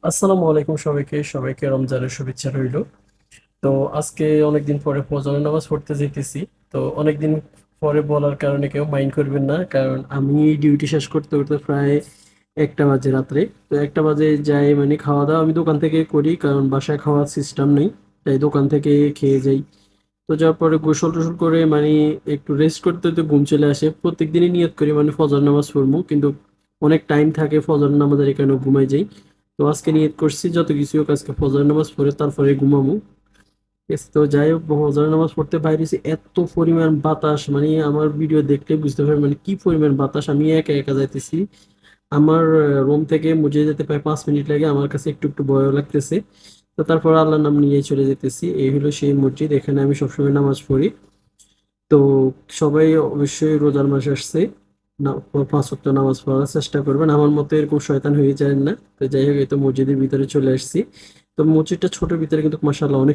আসসালামু আলাইকুম সবাইকে সবাইকে রমজানের শুভেচ্ছা রইল। তো আজকে অনেকদিন পরে ফজরের নামাজ পড়তে যেতেছি। তো অনেকদিন পরে বলার কারণে কেউ মাইন্ড করবেন না, কারণ আমি ডিউটি শেষ করতে করতে প্রায় 1টা বাজে রাত্রে। তো 1টা বাজে যাই, মানে খাওয়া দাওয়া আমি দোকান থেকে করি, কারণ বাসায় খাওয়ার সিস্টেম নেই, তাই দোকান থেকে খেয়ে যাই। তো যাওয়ার পরে গোসল টোসল করে মানে একটু রেস্ট করতে তো ঘুম চলে আসে। প্রত্যেকদিনই নিয়ত করি মানে ফজর নামাজ পড়বো, কিন্তু অনেক টাইম থাকে ফজর নামাজের, এখানে ঘুমাই যাই। তো আজকে নিয়ত করছি যত কিছু হোক আজকে ফজর নামাজ পড়ে তারপরে ঘুমাবো। ঠিক আছে, তো যাই হোক, ফজর নামাজ পড়তে বাইরেছি, এত পরিমাণ বাতাস, মানে আমার ভিডিও দেখলে বুঝতে পারবেন মানে কি পরিমাণ বাতাস। আমি একা একা যাইতেছি, আমার রুম থেকে মুজে যেতে প্রায় 5 মিনিট লাগে, আমার কাছে একটু একটু ভয়ও লাগতেছে। তো তারপর আল্লাহর নাম নিয়ে চলে যেতেছি। এই হলো সেই মসজিদ, এখানে আমি সবসময় নামাজ পড়ি। তো সবাই অবশ্যই রোজার মাস আসছে, না 5 ওয়াক্ত নামাজ পড়ার চেষ্টা করবেন, আমার মতো এরকম শয়তান হয়ে যায় না। তো যাই হোক, এই তো মসজিদের ভিতরে চলে আসছি। তো মসজিদটা ছোট, ভিতরে কিন্তু মাশাআল্লাহ অনেক